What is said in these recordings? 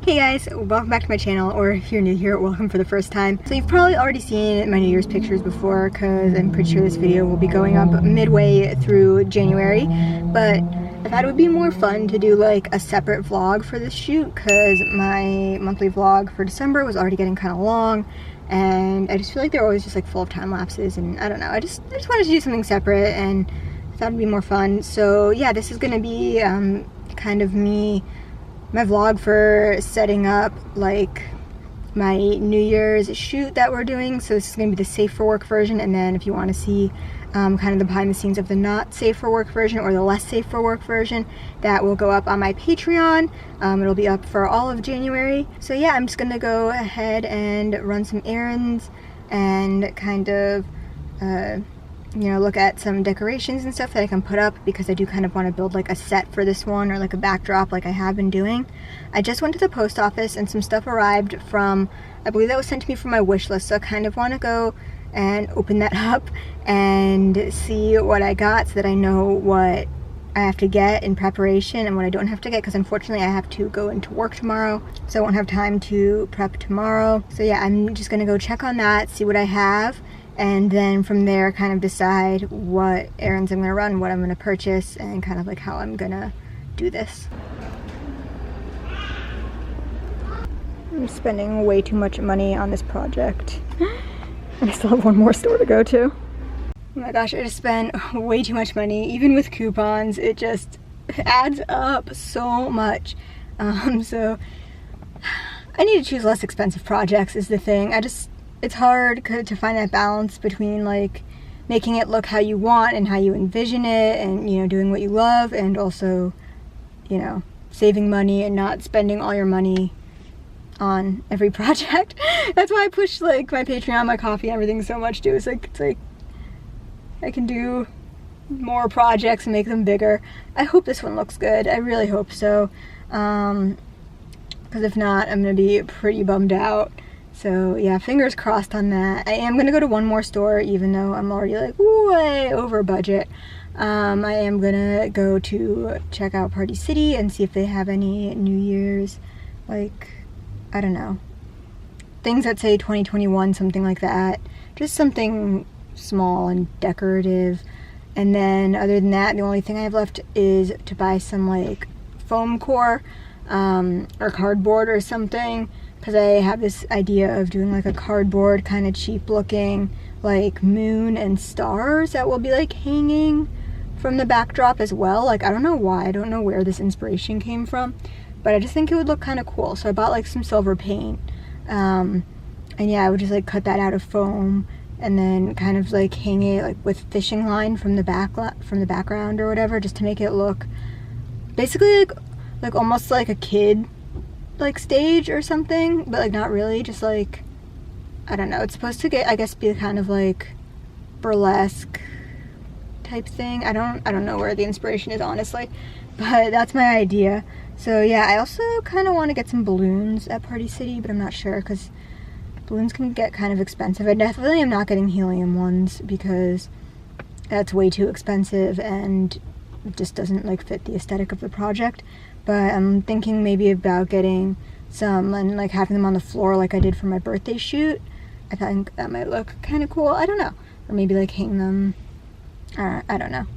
Hey guys, welcome back to my channel, or if you're new here, welcome for the first time. So you've probably already seen my New Year's pictures before, because I'm pretty sure this video will be going up midway through January, but I thought it would be more fun to do like a separate vlog for this shoot, because my monthly vlog for December was already getting kind of long, and I just feel like they're always just like full of time lapses, and I don't know, I just wanted to do something separate, and I thought it'd be more fun. So yeah, this is gonna be kind of my vlog for setting up like my New Year's shoot that we're doing. So this is going to be the safe for work version, and then if you want to see kind of the behind the scenes of the not safe for work version, or the less safe for work version, that will go up on my Patreon. It'll be up for all of January. So yeah, I'm just gonna go ahead and run some errands and kind of you know, look at some decorations and stuff that I can put up, because I do kind of want to build like a set for this one, or like a backdrop like I have been doing. I just went to the post office and some stuff arrived from, I believe that was sent to me from my wish list, so I kind of want to go and open that up and see what I got, so that I know what I have to get in preparation and what I don't have to get, because unfortunately I have to go into work tomorrow, so I won't have time to prep tomorrow. So yeah, I'm just gonna go check on that, see what I have, and then from there kind of decide what errands I'm gonna run, what I'm gonna purchase, and kind of like how I'm gonna do this. I'm spending way too much money on this project. And I still have one more store to go to. Oh my gosh, I just spent way too much money. Even with coupons, it just adds up so much. So I need to choose less expensive projects is the thing. It's hard to find that balance between like making it look how you want and how you envision it, and you know, doing what you love, and also, you know, saving money and not spending all your money on every project. That's why I push like my Patreon, my coffee, everything so much too. It's like I can do more projects and make them bigger. I hope this one looks good. I really hope so. Because if not, I'm gonna be pretty bummed out. So yeah, fingers crossed on that. I am gonna go to one more store, even though I'm already like way over budget. I am gonna go to check out Party City and see if they have any New Year's, like, I don't know, things that say 2021, something like that. Just something small and decorative. And then other than that, the only thing I have left is to buy some like foam core or cardboard or something, because I have this idea of doing like a cardboard kind of cheap looking like moon and stars that will be like hanging from the backdrop as well. Like, I don't know why, I don't know where this inspiration came from, but I just think it would look kind of cool. So I bought like some silver paint, and yeah, I would just like cut that out of foam and then kind of like hang it like with fishing line from the background or whatever, just to make it look basically like almost like a kid like stage or something, but like not really, just like, I don't know, it's supposed to get, I guess, be kind of like burlesque type thing. I don't know where the inspiration is, honestly, but that's my idea. So yeah, I also kind of want to get some balloons at Party City, but I'm not sure, because balloons can get kind of expensive. I definitely am not getting helium ones, because that's way too expensive and it just doesn't like fit the aesthetic of the project. But I'm thinking maybe about getting some and like having them on the floor like I did for my birthday shoot. I think that might look kind of cool. I don't know. Or maybe like hang them. I don't know.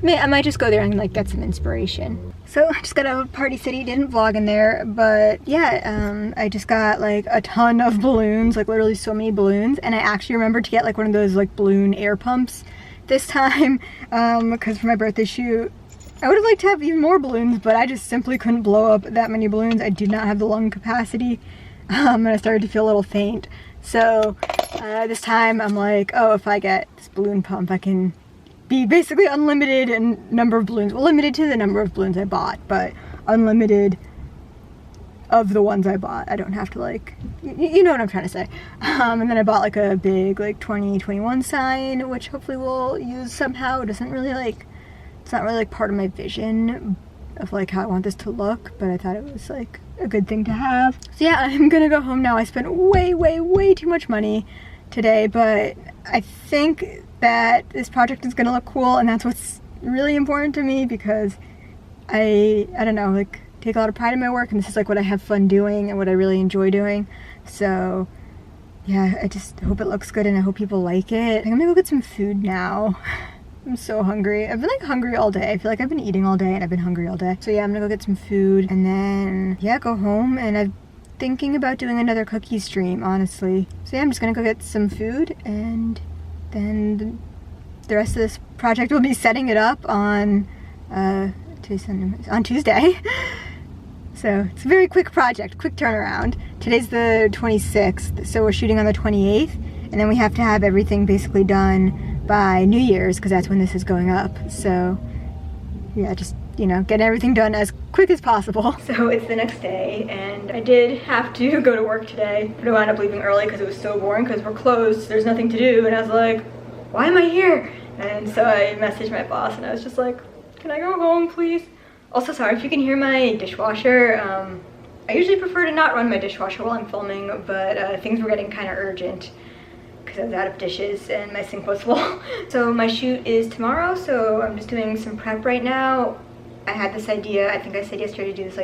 I might just go there and like get some inspiration. So I just got out of Party City, didn't vlog in there, but yeah, I just got like a ton of balloons, like literally so many balloons, and I actually remembered to get like one of those like balloon air pumps this time, because for my birthday shoot, I would have liked to have even more balloons, but I just simply couldn't blow up that many balloons. I did not have the lung capacity, and I started to feel a little faint. So this time I'm like, oh, if I get this balloon pump, I can be basically unlimited in number of balloons. Well, limited to the number of balloons I bought, but unlimited of the ones I bought. I don't have to like, you know what I'm trying to say. And then I bought like a big like 2021 sign, which hopefully we'll use somehow. It doesn't really like, it's not really like part of my vision of like how I want this to look, but I thought it was like a good thing to have. So yeah, I'm gonna go home now. I spent way too much money today, but I think that this project is gonna look cool, and that's what's really important to me, because I don't know, like, take a lot of pride in my work, and this is like what I have fun doing and what I really enjoy doing. So yeah, I just hope it looks good and I hope people like it. I think I'm gonna go get some food now. I'm so hungry. I've been like hungry all day. I feel like I've been eating all day and I've been hungry all day. So yeah, I'm gonna go get some food and then yeah, go home. And I'm thinking about doing another cookie stream, honestly. So yeah, I'm just gonna go get some food and then the rest of this project will be setting it up on Tuesday. So it's a very quick project, quick turnaround. Today's the 26th, so we're shooting on the 28th, and then we have to have everything basically done by New Year's, because that's when this is going up. So yeah, just, you know, get everything done as quick as possible. So it's the next day, and I did have to go to work today, but I wound up leaving early because it was so boring, because we're closed, so there's nothing to do, and I was like, why am I here? And so I messaged my boss, and I was just like, can I go home, please? Also, sorry if you can hear my dishwasher. I usually prefer to not run my dishwasher while I'm filming, but things were getting kind of urgent because I was out of dishes and my sink was full. So my shoot is tomorrow, so I'm just doing some prep right now. I had this idea, I think I said yesterday, to do this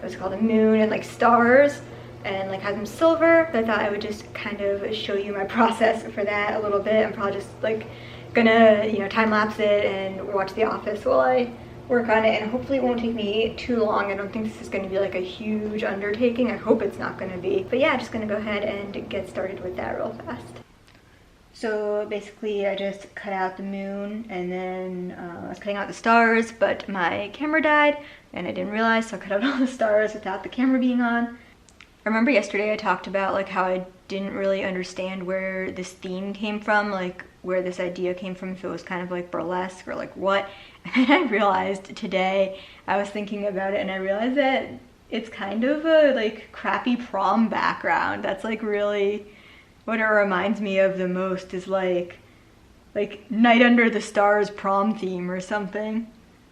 what's it called, a moon and like stars and like have them silver. So I thought I would just kind of show you my process for that a little bit. I'm probably just like gonna, you know, time-lapse it and watch The Office while I work on it, and hopefully it won't take me too long. I don't think this is going to be like a huge undertaking. I hope it's not going to be. But yeah, just going to go ahead and get started with that real fast. So basically I just cut out the moon, and then I was cutting out the stars, but my camera died and I didn't realize, so I cut out all the stars without the camera being on. I remember yesterday I talked about like how I didn't really understand where this theme came from, like where this idea came from, if it was kind of like burlesque or like what. And then I realized today, I was thinking about it and I realized that it's kind of a like crappy prom background. That's like really what it reminds me of the most, is like Night Under the Stars prom theme or something.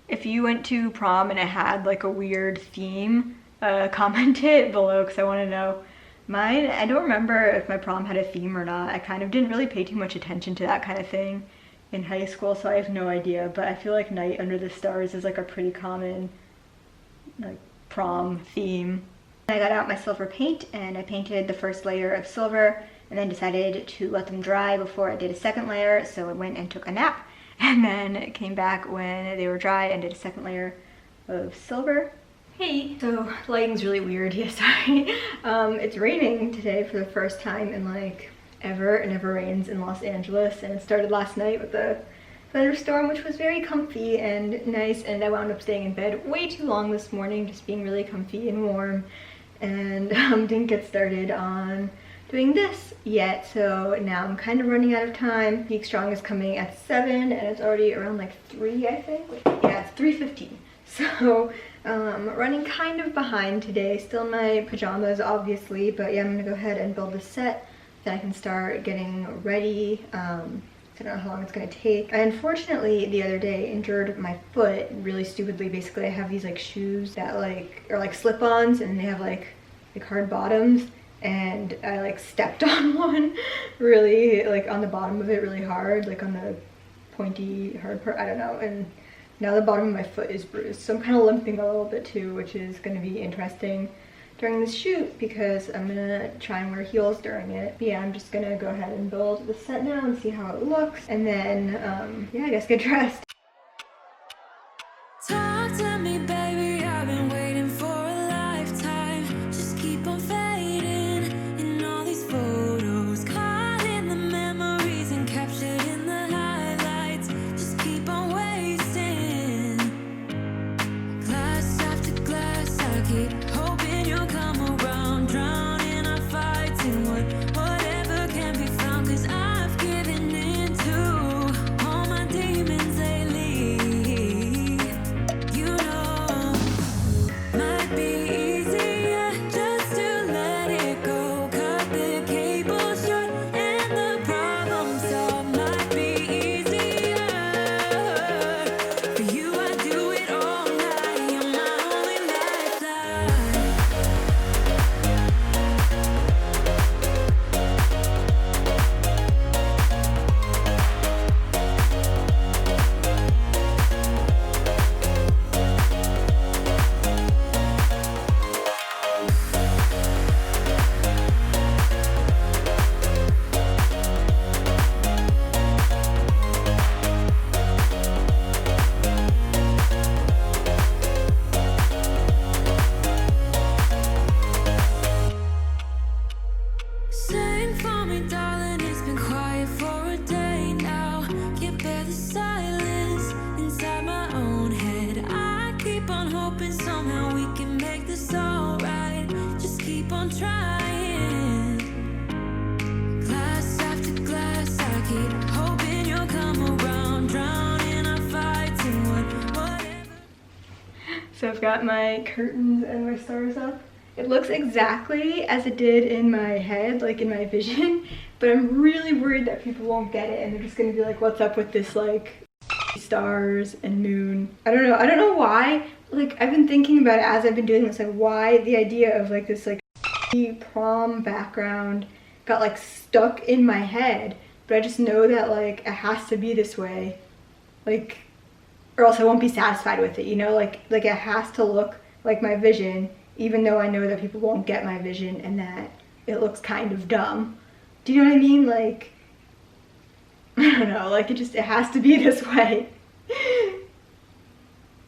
If you went to prom and it had like a weird theme, comment it below because I want to know. Mine, I don't remember if my prom had a theme or not. I kind of didn't really pay too much attention to that kind of thing in high school, so I have no idea. But I feel like Night Under the Stars is like a pretty common like prom theme. I got out my silver paint and I painted the first layer of silver and then decided to let them dry before I did a second layer. So I went and took a nap and then came back when they were dry and did a second layer of silver. Hey, so lighting's really weird. Yeah, sorry. It's raining today for the first time in like ever. It never rains in Los Angeles, and it started last night with a thunderstorm, which was very comfy and nice, and I wound up staying in bed way too long this morning, just being really comfy and warm, and didn't get started on doing this yet, so now I'm kind of running out of time. Peak Strong is coming at 7 and it's already around like 3, I think. Yeah, it's 3:15. So running kind of behind today, still in my pajamas obviously, but yeah, I'm gonna go ahead and build a set that I can start getting ready. I don't know how long it's gonna take. I unfortunately the other day injured my foot really stupidly. Basically I have these like shoes that like are like slip-ons and they have like hard bottoms, and I like stepped on one really like on the bottom of it really hard, like on the pointy hard part, I don't know, and now the bottom of my foot is bruised, so I'm kind of limping a little bit too, which is going to be interesting during this shoot because I'm gonna try and wear heels during it. But yeah, I'm just gonna go ahead and build the set now and see how it looks, and then yeah, I guess get dressed. Talk to me, baby, I've been waiting for a lifetime. Just keep on fading in all these photos, caught in the memories and captured in the highlights. Just keep on wasting glass after glass. I keep hoping you'll come around, drowning our fights in whatever can be found, 'cause I've given in to all my demons lately. You know, might be easier just to let it go, cut the cable short and the problem solved. Might be easier for you. I do it all night. You're my only lifeline. I'm trying. Glass after glass, I keep hoping you'll come around. Drowning our fights in whatever. So I've got my curtains and my stars up. It looks exactly as it did in my head, like in my vision, but I'm really worried that people won't get it and they're just gonna be like, what's up with this like stars and moon? I don't know why. Like I've been thinking about it as I've been doing this, like why the idea of like this like prom background got like stuck in my head, but I just know that like it has to be this way, like, or else I won't be satisfied with it, you know, like it has to look like my vision, even though I know that people won't get my vision and that it looks kind of dumb. Do you know what I mean? Like, I don't know, like it has to be this way.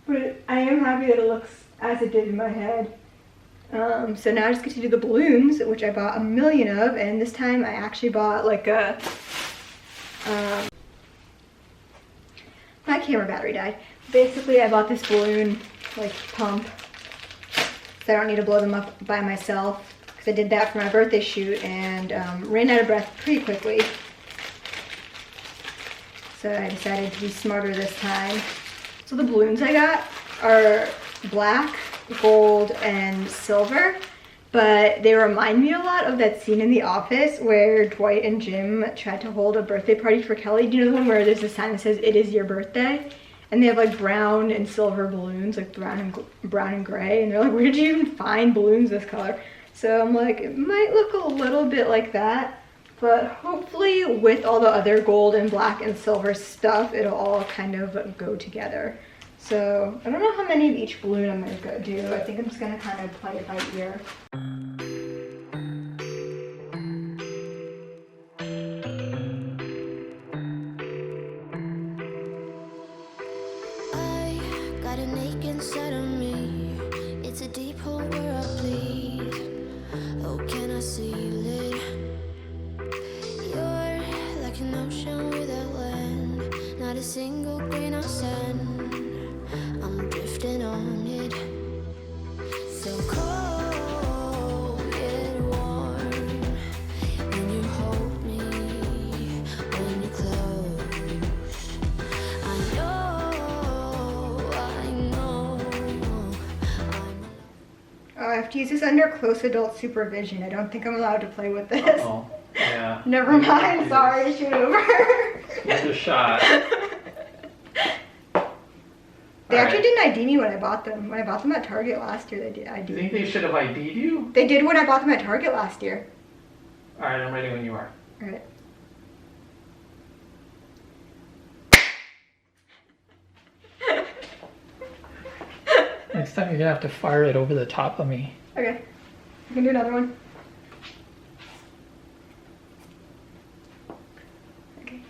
But I am happy that it looks as it did in my head. So now I just get to do the balloons, which I bought a million of, and this time I actually bought like a, my camera battery died. Basically I bought this balloon like pump, so I don't need to blow them up by myself, because I did that for my birthday shoot and ran out of breath pretty quickly. So I decided to be smarter this time. So the balloons I got are black, gold, and silver, but they remind me a lot of that scene in The Office where Dwight and Jim tried to hold a birthday party for Kelly. Do you know the one where there's a sign that says, "It is your birthday"? And they have like brown and silver balloons, like brown and gray, and they're like, where did you even find balloons this color? So I'm like, it might look a little bit like that, but hopefully with all the other gold and black and silver stuff, it'll all kind of go together. So I don't know how many of each balloon I'm gonna do. I think I'm just gonna kind of play it by ear. Got an ache inside of me. It's a deep hole where I bleed. Oh, can I seal it? You're like an ocean without land. Not a single grain of sand. I'm drifting on it. So cold, yet warm. When you hold me, when you're close. I know. Oh, I have to use this under close adult supervision. I don't think I'm allowed to play with this. Oh, yeah. Never mind, sorry, shoot over. It's a shot. They actually didn't ID me when I bought them. When I bought them at Target last year, they did ID You me. think they should have ID'd you? They did when I bought them at Target last year. Alright, I'm ready when you are. Alright. Next time you're gonna have to fire it over the top of me. Okay. I can do another one. Okay.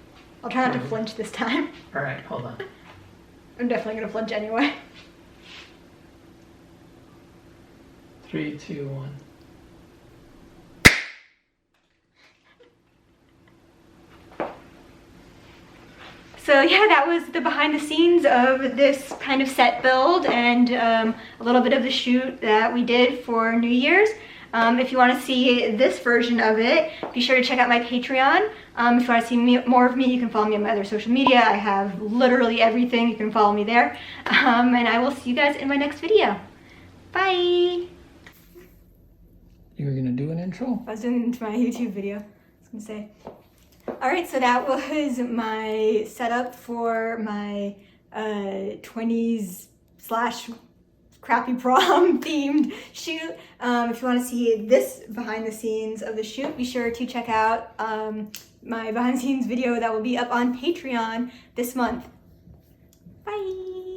I'll try not to flinch this time. Alright, hold on. I'm definitely gonna flinch anyway. 3, 2, 1. So yeah, that was the behind the scenes of this kind of set build and a little bit of the shoot that we did for New Year's. If you want to see this version of it, be sure to check out my Patreon. If you want to see more of me, you can follow me on my other social media. I have literally everything. You can follow me there. And I will see you guys in my next video. Bye! You were gonna do an intro? I was doing it into my YouTube video. I was gonna say. Alright, so that was my setup for my 20s / crappy prom themed shoot. If you want to see this behind the scenes of the shoot, be sure to check out my behind the scenes video that will be up on Patreon this month. Bye!